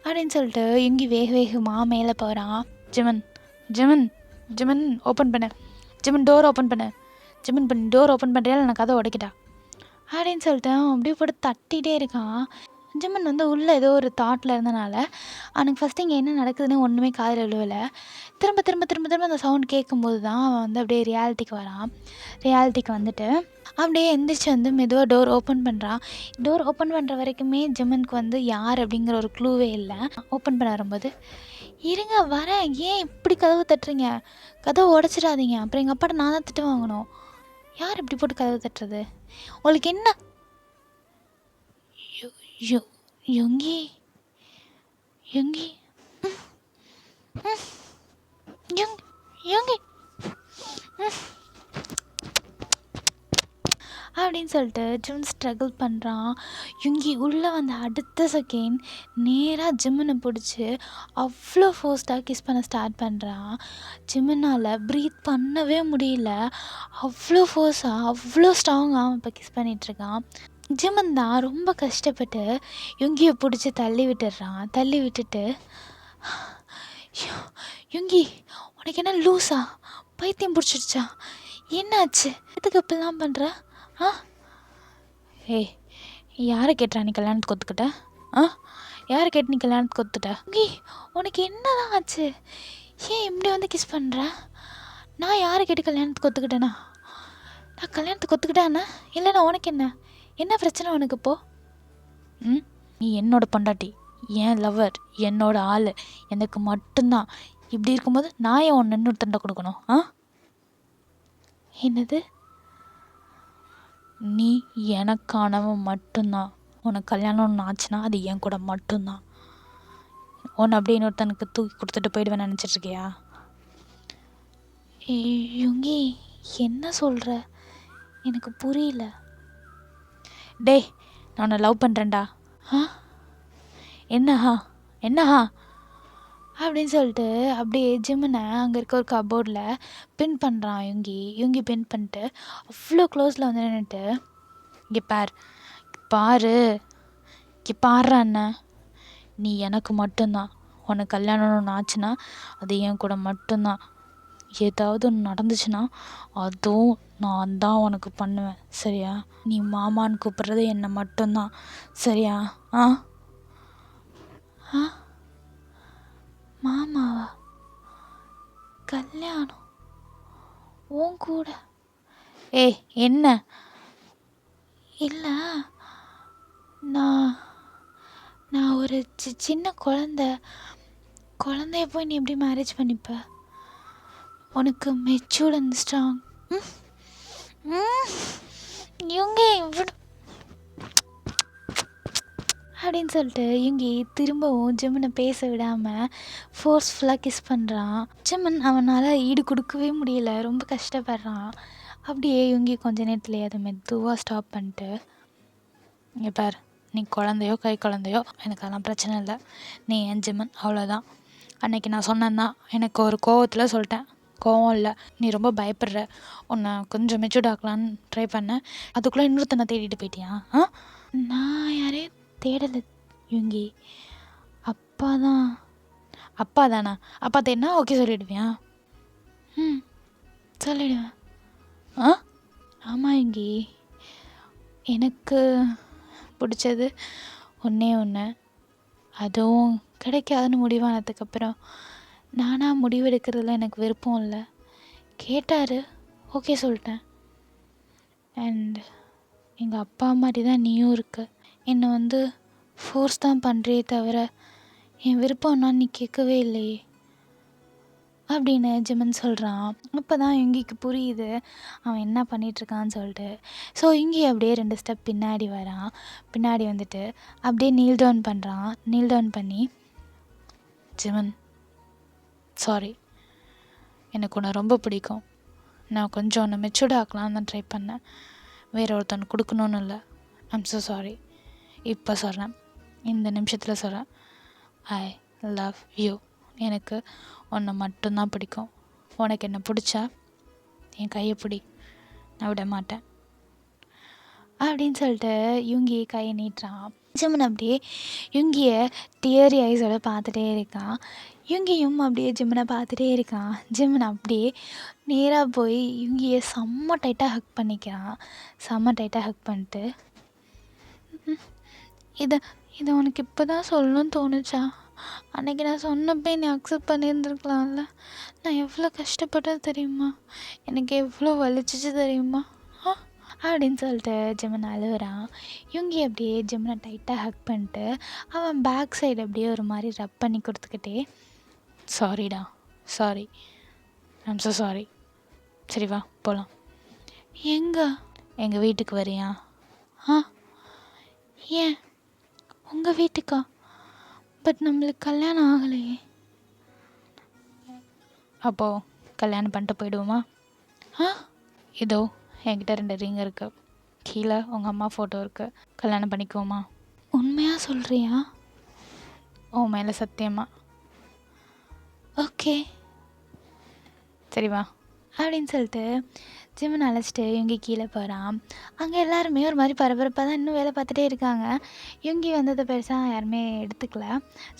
அப்படின்னு சொல்லிட்டு இங்கே வேகமாக மேலே போகிறான். ஜிமன் ஓப்பன் பண்ண, ஜிமன் டோர் ஓப்பன் பண்ண, ஜிமன் டோர் ஓப்பன் பண்ணுறியா இல்லை நான் கதை உடைக்கிட்டா அப்படின்னு சொல்லிட்டு அவன் அப்படியே போட்டு தட்டிகிட்டே இருக்கான். ஜிமன் வந்து உள்ளே ஏதோ ஒரு தாட்டில் இருந்தனால அவனுக்கு ஃபஸ்ட்டு இங்கே என்ன நடக்குதுன்னு ஒன்றுமே காதில் விழுவலை. திரும்ப அந்த சவுண்ட் கேட்கும்போது தான் அவன் வந்து அப்படியே ரியாலிட்டிக்கு வரான். ரியாலிட்டிக்கு வந்துட்டு அப்படியே எந்திரிச்சு வந்து மெதுவாக டோர் ஓப்பன் பண்ணுறான். டோர் ஓப்பன் பண்ணுற வரைக்குமே ஜிமனுக்கு வந்து யார் அப்படிங்கிற ஒரு க்ளூவே இல்லை. ஓப்பன் பண்ண வரும்போது, இருங்க வரேன், ஏன் இப்படி கதவு தட்டுறீங்க, கதவை உடச்சிடாதீங்க, அப்புறம் எங்கள் அப்பாட்ட நான் தான் திட்டு வாங்கணும், யார் இப்படி போட்டு கதவு தட்டுறது, உங்களுக்கு என்ன, யுங்கி யுங்கி யுங்கி அப்படின்னு சொல்லிட்டு ஜிமன் ஸ்ட்ரகிள் பண்ணுறான். யுங்கி உள்ளே வந்த அடுத்த செகண்ட் நேராக ஜிம்மனை பிடிச்சி அவ்வளோ ஃபோர்ஸ்டாக கிஸ் பண்ண ஸ்டார்ட் பண்ணுறான். ஜிம்மனால் ப்ரீத் பண்ணவே முடியல, அவ்வளோ ஃபோர்ஸாக அவ்வளோ ஸ்ட்ராங்காக அவன் இப்போ கிஸ் பண்ணிகிட்ருக்கான். ஜிமன் தான் ரொம்ப கஷ்டப்பட்டு யுங்கியை பிடிச்சி தள்ளி விட்டுடுறான். தள்ளி விட்டுட்டு, யுங்கி உனக்கு என்ன லூஸா, பைத்தியம் பிடிச்சிடுச்சா, என்னாச்சு, எதுக்கு இப்படிலாம் பண்ணுற, ஏய் யாரை கேட்டுறா நீ கல்யாணத்துக்கு ஒத்துக்கிட்ட, யாரை கேட்டு நீ கல்யாணத்துக்கு ஒத்துட்ட, யுங்கி உனக்கு என்னதான் ஆச்சு, ஏன் இப்படி வந்து கிஸ் பண்ணுற, நான் யாரை கேட்டு கல்யாணத்துக்கு ஒத்துக்கிட்டேனா, நான் கல்யாணத்துக்கு ஒத்துக்கிட்டேன்னா இல்லைண்ணா, உனக்கு என்ன பிரச்சனை உனக்கு இப்போ, நீ என்னோட பொண்டாட்டி, என் லவ்வர், என்னோட ஆள், எனக்கு மட்டும்தான், இப்படி இருக்கும்போது நான் ஏன் ஒன்று இன்னொருத்தண்டை கொடுக்கணும், என்னது, நீ எனக்கானவன் மட்டும்தான், உனக்கு கல்யாணம் ஒன்று ஆச்சுன்னா அது என் கூட மட்டும்தான். உன்னை அப்படியே இன்னொருத்தனுக்கு தூக்கி கொடுத்துட்டு போயிடுவேன் நினச்சிட்ருக்கியா? யுங்கி, என்ன சொல்கிற? எனக்கு புரியல. டேய், நான் உன்னை லவ் பண்ணுறேன்டா. என்னஹா என்னஹா அப்படின்னு சொல்லிட்டு அப்படியே ஜிம்முனை அங்கே இருக்க ஒரு கபோர்டில் பின் பண்ணுறான் யுங்கி பின் பண்ணிட்டு அவ்வளோ க்ளோஸில் வந்து நின்றுட்டு, இங்கே பாரு இங்கே பாடுறா அண்ணன், நீ எனக்கு மட்டும்தான். உனக்கு கல்யாணம் ஒன்று ஆச்சுன்னா அது என் கூட மட்டும்தான். ஏதாவது ஒன்று நடந்துச்சுன்னா அதுவும் நான் தான் உனக்கு பண்ணுவேன், சரியா? நீ மாமான்னு கூப்பிட்றது என்னை மட்டும்தான், சரியா? ஆ ஆ மாமாவா? கல்யாணம் உன் கூட? ஏய், என்ன? இல்லை, நான் நான் ஒரு சின்ன குழந்தைய போய் நீ எப்படி மேரேஜ் பண்ணிப்ப? உனக்கு மெச்சூர்ட் அண்ட் ஸ்ட்ராங். இவங்க அப்படின்னு சொல்லிட்டு இவங்க திரும்பவும் ஜிம்மனை பேச விடாமல் ஃபோர்ஸ்ஃபுல்லாக கிஸ் பண்ணுறான். ஜிம்மன் அவனால் ஈடு கொடுக்கவே முடியல, ரொம்ப கஷ்டப்படுறான். அப்படியே இவங்க கொஞ்ச நேரத்துலேயே அதை மெதுவாக ஸ்டாப் பண்ணிட்டு, இங்கே பார், நீ குழந்தையோ கை குழந்தையோ எனக்கு அதெல்லாம் பிரச்சனை இல்லை, நீ என் ஜிம்மன், அவ்வளோதான். அன்றைக்கி நான் சொன்னேன்னா எனக்கு ஒரு கோவத்தில் சொல்லிட்டேன், கோவம் இல்லை, நீ ரொம்ப பயப்படுற, உன்னை கொஞ்சம் மெச்சூர்ட் ஆக்கலான்னு ட்ரை பண்ணேன், அதுக்குள்ளே இன்னொருத்தனை தேடிட்டு போயிட்டியா? நான் யாரையும் தேடலை யுங்கி, அப்பா தானா? அப்பா தேடினா ஓகே சொல்லிடுவியா? சொல்லிடுவேன். ஆமாம் யுங்கி, எனக்கு பிடிச்சது ஒன்று, அதுவும் கிடைக்காதுன்னு முடிவானதுக்கப்புறம் நானாக முடிவெடுக்கிறதுல எனக்கு விருப்பம் இல்லை. கேட்டார், ஓகே சொல்லிட்டேன். அண்ட் எங்கள் அப்பா மாதிரி தான் நீயும் இருக்க. என்னை ஃபோர்ஸ் தான் பண்ணுறியே தவிர என் விருப்பம்னா நீ கேட்கவே இல்லையே அப்படின்னு ஜிம்மன் சொல்கிறான். அப்போ தான் யுங்கிக்கு புரியுது அவன் என்ன பண்ணிகிட்ருக்கான்னு சொல்லிட்டு. ஸோ யுங்கி அப்படியே 2 ஸ்டெப் பின்னாடி வரான். பின்னாடி வந்துட்டு அப்படியே நீல் டவுன் பண்ணுறான். நீல் டவுன் பண்ணி, ஜிம்மன், சாரி, எனக்கு உன்னை ரொம்ப பிடிக்கும், நான் கொஞ்சம் உன்னை மெச்சூர்ட் ஆக்கலான்னு தான் ட்ரை பண்ணேன், வேறு ஒருத்தன் கொடுக்கணுன்னு இல்லை, ஐம் ஸோ சாரி. இப்போ சொல்கிறேன், இந்த நிமிஷத்தில் சொல்கிறேன், ஐ லவ் யூ. எனக்கு உன்னை மட்டும்தான் பிடிக்கும். உனக்கு என்ன பிடிச்சா என் கையை பிடி, நான் விட மாட்டேன் அப்படின்னு சொல்லிட்டு யுங்கி கையை நீட்டுறான். ஜிம்மன் அப்படியே யுங்கியை டியரி ஐஸோட பார்த்துட்டே இருக்கான். யுங்கியும் அப்படியே ஜிம்மனை பார்த்துட்டே இருக்கான். ஜிம்மன் அப்படியே நேராக போய் யுங்கியை செம்ம டைட்டாக ஹக் பண்ணிக்கிறான். செம்ம டைட்டாக ஹக் பண்ணிட்டு, இதை உனக்கு இப்போ தான் சொல்லணும்னு தோணுச்சா? அன்றைக்கி நான் சொன்னப்போ நீ அக்செப்ட் பண்ணியிருந்துருக்கலாம்ல. நான் எவ்வளோ கஷ்டப்பட்டது தெரியுமா? எனக்கு எவ்வளோ வலிச்சிச்சு தெரியுமா? அப்படின்னு சொல்லிட்டு ஜிம்மன் அழுகுறான். யுங்கி அப்படியே ஜிம்மனை டைட்டாக ஹக் பண்ணிட்டு அவன் பேக் சைடு அப்படியே ஒரு மாதிரி ரப் பண்ணி கொடுத்துக்கிட்டே, சாரிடா, சாரி, ஐம் ஸோ சாரி, சரி வா போகலாம். எங்கள் வீட்டுக்கு வரியா? ஏன் உங்கள் வீட்டுக்கா? பட் நம்மளுக்கு கல்யாணம் ஆகலையே. அப்போது கல்யாணம் பண்ணிட்டு போயிடுவோமா? இதோ என்கிட்ட 2 ரிங் இருக்குது, கீழே உங்கள் அம்மா ஃபோட்டோ இருக்குது, கல்யாணம் பண்ணிக்குவோமா? உண்மையாக சொல்கிறியா? உன் மேலே சத்தியமா? ஓகே, சரி வா அப்படின்னு சொல்லிட்டு ஜிம்மன் அழைச்சிட்டு யுங்கி கீழே போகிறான். அங்கே எல்லாருமே ஒரு மாதிரி பரபரப்பாக தான் இன்னும் வேலை பார்த்துட்டே இருக்காங்க. யுங்கி வந்ததை பெருசாக யாருமே எடுத்துக்கல.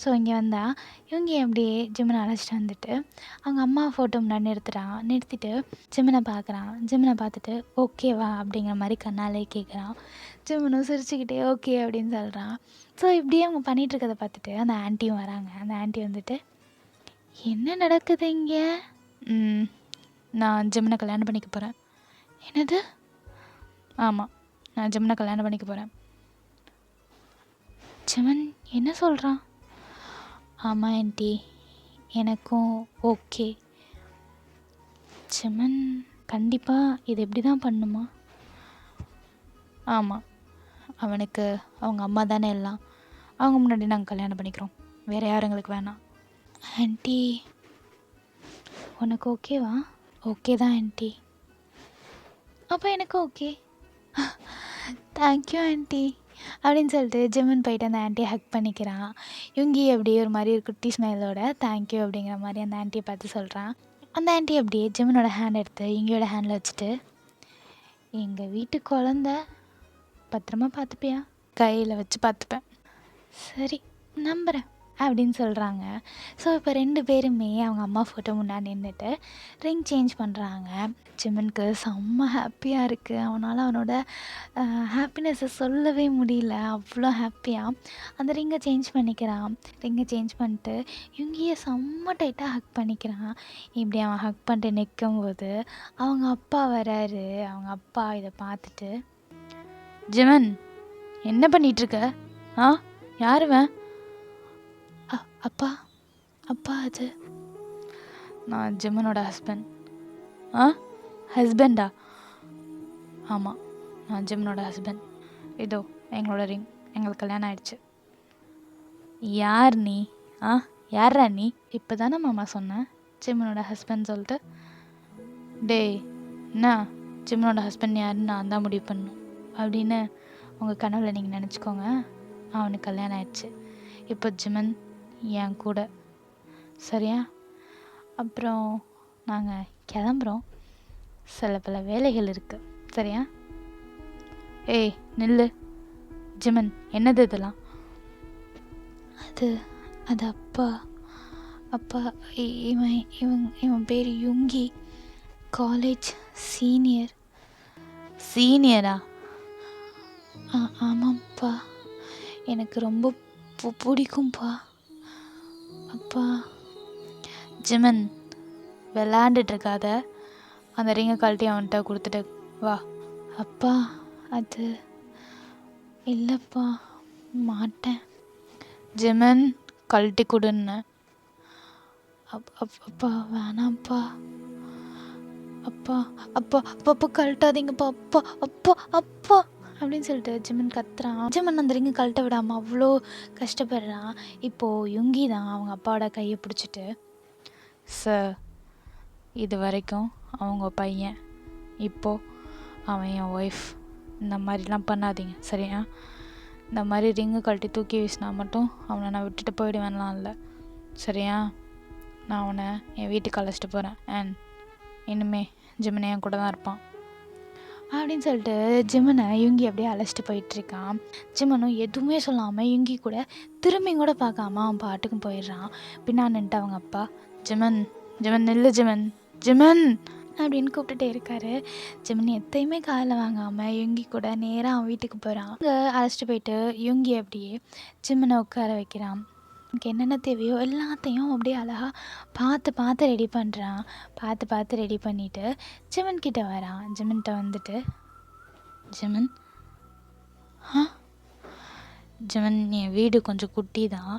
ஸோ இங்கே வந்தால் யுங்கி அப்படியே ஜிம்மனை அழைச்சிட்டு வந்துட்டு அவங்க அம்மா ஃபோட்டோ முன்னாடி நிறுத்திட்டு ஜிம்மனை பார்க்குறான். ஜிம்மனை பார்த்துட்டு ஓகேவா அப்படிங்கிற மாதிரி கண்ணாலே கேட்குறான். ஜிம்மனும் சிரிச்சுக்கிட்டே ஓகே அப்படின்னு சொல்கிறான். ஸோ இப்படியே அவங்க பண்ணிகிட்ருக்கதை பார்த்துட்டு அந்த ஆன்ட்டியும் வராங்க. அந்த ஆன்ட்டி வந்துட்டு, என்ன நடக்குது இங்கே? நான் ஜிம்மனை கல்யாணம் பண்ணிக்க போகிறேன். என்னது? ஆமாம், நான் ஜிம்மனை கல்யாணம் பண்ணிக்க போகிறேன். ஜிம்மன் என்ன சொல்கிறான்? ஆமாம் ஆன்ட்டி, எனக்கும் ஓகே. ஜிம்மன் கண்டிப்பாக இது எப்படி தான் பண்ணுமா? ஆமாம், அவனுக்கு அவங்க அம்மா தானே எல்லாம். அவங்க முன்னாடி நாங்கள் கல்யாணம் பண்ணிக்கிறோம், வேறு யாரும் எங்களுக்கு வேணாம். ஆண்டி உனக்கு ஓகேவா? ஓகே தான் ஆண்டி. அப்போ எனக்கு ஓகே. தேங்க்யூ ஆண்டி அப்படின்னு சொல்லிட்டு ஜிம்மன் போயிட்டு அந்த ஆண்டியை ஹக் பண்ணிக்கிறான். யுங்கி அப்படியே ஒரு மாதிரி ஒரு குட்டி ஸ்மைலோட தேங்க்யூ அப்படிங்கிற மாதிரி அந்த ஆண்டியை பார்த்து சொல்கிறான். அந்த ஆண்டி அப்படியே ஜிம்மனோட ஹேண்ட் எடுத்து யுங்கியோட ஹேண்டில் வச்சுட்டு, எங்கள் வீட்டு குழந்த பத்திரமா பார்த்துப்பியா? கையில் வச்சு பார்த்துப்பேன். சரி நம்புகிறேன் அப்படின்னு சொல்கிறாங்க. ஸோ இப்போ 2 பேருமே அவங்க அம்மா ஃபோட்டோ முன்னாடி நின்றுட்டு ரிங் சேஞ்ச் பண்ணுறாங்க. ஜிம்மனுக்கு செம்ம ஹாப்பியாக இருக்குது. அவனால் அவனோட ஹாப்பினஸ்ஸை சொல்லவே முடியல, அவ்வளோ ஹாப்பியாக அந்த ரிங்கை சேஞ்ச் பண்ணிக்கிறான். ரிங்கை சேஞ்ச் பண்ணிட்டு யுங்கியை செம்ம டைட்டாக ஹக் பண்ணிக்கிறான். இப்படி அவன் ஹக் பண்ணிட்டு நிற்கும்போது அவங்க அப்பா வராரு. அவங்க அப்பா இதை பார்த்துட்டு, ஜிம்மன் என்ன பண்ணிகிட்ருக்க? யாருவன்? அப்பா அப்பா அது நான் ஜிம்மனோட ஹஸ்பண்ட். ஹஸ்பண்டா? ஆமாம், நான் ஜிம்மனோட ஹஸ்பண்ட். இதோ எங்களோட ரிங், எங்களுக்கு கல்யாணம் ஆயிடுச்சு. யார் நீ? யாரா நீ? இப்போ தானே மாமா சொன்னேன் ஜிம்மனோட ஹஸ்பண்ட் சொல்லிட்டு. டேய் என்ன, ஜிம்மனோட ஹஸ்பண்ட் யாருன்னு நான் தான் முடிவு பண்ணணும் அப்படின்னு உங்கள் கனவில் நீங்கள் நினச்சிக்கோங்க. அவனுக்கு கல்யாணம் ஆயிடுச்சு. இப்போ ஜிம்மன் என் கூட, சரியா? அப்புறம் நாங்கள் கிளம்புறோம், சில பல வேலைகள் இருக்குது, சரியா? ஏய் நில்லு ஜிம்மன், என்னது இதெல்லாம்? அது அப்பா. இவன் பேர் யுங்கி, காலேஜ் சீனியர். சீனியரா? ஆமாம்ப்பா, எனக்கு ரொம்ப பிடிக்கும்ப்பா. அப்பா. ஜிம்மன் விளாண்டுட்டு இருக்காத, அந்த ரிங்கை கழட்டி அவன்கிட்ட கொடுத்துட்டு வா. அப்பா அது இல்லைப்பா, மாட்டேன். ஜிம்மன் கழட்டி கொடுன்னு. அப்பா வேணாம்ப்பா. அப்பா அப்பா அப்பா கழட்டாதீங்கப்பா. அப்பா அப்பா அப்பா அப்படின்னு சொல்லிட்டு ஜிம்மன் கத்துறான். ஜிம்மன் அந்த ரிங்கை கழட்ட விடாமல் அவ்வளோ கஷ்டப்படுறான். இப்போது யுங்கி தான் அவங்க அப்பாவோட கையை பிடிச்சிட்டு, சார் இது வரைக்கும் அவங்க பையன், இப்போது அவன் என் ஒய்ஃப், இந்த மாதிரிலாம் பண்ணாதீங்க, சரியா? இந்த மாதிரி ரிங்கை கழட்டி தூக்கி வீசினா மட்டும் அவனை நான் விட்டுட்டு போயிடுவேன்லாம் இல்லை, சரியா? நான் அவனை என் வீட்டுக்கு அழைச்சிட்டு போகிறேன். அண்ட் இனிமே ஜிம்மனை என் கூட தான் இருப்பான் அப்படின்னு சொல்லிட்டு ஜிம்மனை யுங்கி அப்படியே அழைச்சிட்டு போயிட்டுருக்கான். ஜிம்மனும் எதுவுமே சொல்லாமல் யுங்கி கூட திரும்பி கூட பார்க்காம அவன் பாட்டுக்கும் போயிடுறான். பின்னான்னுட்டு அவங்க அப்பா, ஜிம்மன் நில்லு ஜிம்மன் அப்படின்னு கூப்பிட்டுட்டே இருக்காரு. ஜிம்மன் எத்தையுமே காதில் வாங்காமல் யுங்கி கூட நேராக அவன் வீட்டுக்கு போகிறான். அங்கே அழைச்சிட்டு போயிட்டு யுங்கி அப்படியே ஜிம்மனை உட்கார வைக்கிறான். எனக்கு என்னென்ன தேவையோ எல்லாத்தையும் அப்படியே அழகாக பார்த்து ரெடி பண்ணுறான். பார்த்து ரெடி பண்ணிவிட்டு ஜிம்மன் கிட்டே வரான். ஜிம்மன்கிட்ட வந்துட்டு, ஜிம்மன் ஜிம்மன் என் வீடு கொஞ்சம் குட்டி தான்,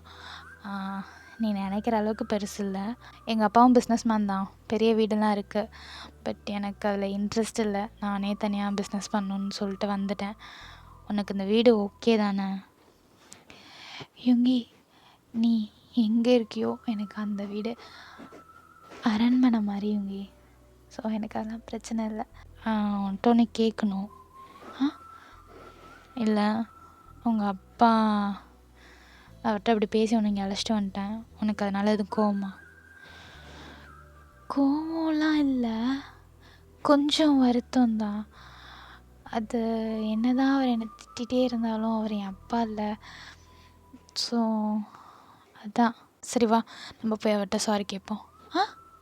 நீ நினைக்கிற அளவுக்கு பெருசு இல்லை. எங்கள் அப்பாவும் பிஸ்னஸ் மேன் தான், பெரிய வீடெல்லாம் இருக்குது. பட் எனக்கு அதில் இன்ட்ரெஸ்ட் இல்லை, நானே தனியாக பிஸ்னஸ் பண்ணணுன்னு சொல்லிட்டு வந்துட்டேன். உனக்கு இந்த வீடு ஓகே தானே? யுங்கி நீ எங்கே இருக்கியோ எனக்கு அந்த வீடு அரண்மனை மாதிரி யுங்கி. ஸோ எனக்கு அதெல்லாம் பிரச்சனை இல்லை. உன்கிட்ட ஒன்று கேட்கணும். இல்லை உங்கள் அப்பா அவர்கிட்ட அப்படி பேசி உன்னை இங்கே அழைச்சிட்டு வந்துட்டேன், உனக்கு அதனால் எதுவும் கோவமா? கோவம்லாம் இல்லை, கொஞ்சம் வருத்தம் தான். அது என்ன தான் அவர் என்னை திட்டிகிட்டே இருந்தாலும் அவர் என் அப்பா இல்லை. ஸோ அதான். சரி வா நம்ம போய் அவர்கிட்ட சாரி கேட்போம்.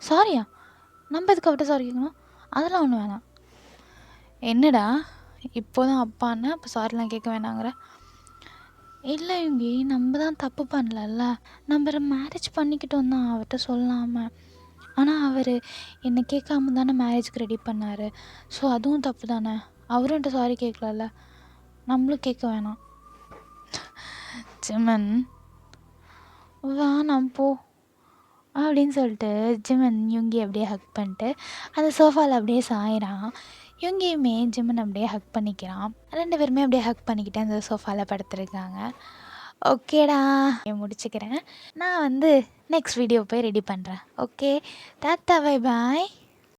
சாரியா? நம்ம எதுக்கு அவர்கிட்ட சாரி கேட்கணும்? அதெல்லாம் ஒன்றும் வேணாம். என்னடா இப்போ தான் அப்பான்னு அப்போ சாரிலாம் கேட்க வேணாங்கிற? இல்லை யுங்கி, நம்ம தான் தப்பு பண்ணலல்ல, நம்ம மேரேஜ் பண்ணிக்கிட்டோம் தான் அவர்கிட்ட சொல்லாமல். ஆனால் அவர் என்னை கேட்காம தானே மேரேஜுக்கு ரெடி பண்ணார். ஸோ அதுவும் தப்பு தானே, அவரும் என்கிட்ட சாரி கேட்கலல்ல, நம்மளும் கேட்க வேணாம். ஜிம்மன் வேணாம் போ அப்படின்னு சொல்லிட்டு ஜிம்மன் யுங்கி அப்படியே ஹக் பண்ணிட்டு அந்த சோஃபாவில் அப்படியே சாயிறான். இவங்கேயுமே ஜிமின் அப்படியே ஹக் பண்ணிக்கிறான். 2 பேருமே அப்படியே ஹக் பண்ணிக்கிட்டு அந்த சோஃபாவில் படுத்துருக்காங்க. ஓகேடா முடிச்சுக்கிறேன். நான் நெக்ஸ்ட் வீடியோ போய் ரெடி பண்ணுறேன். Okay, tata, bye bye.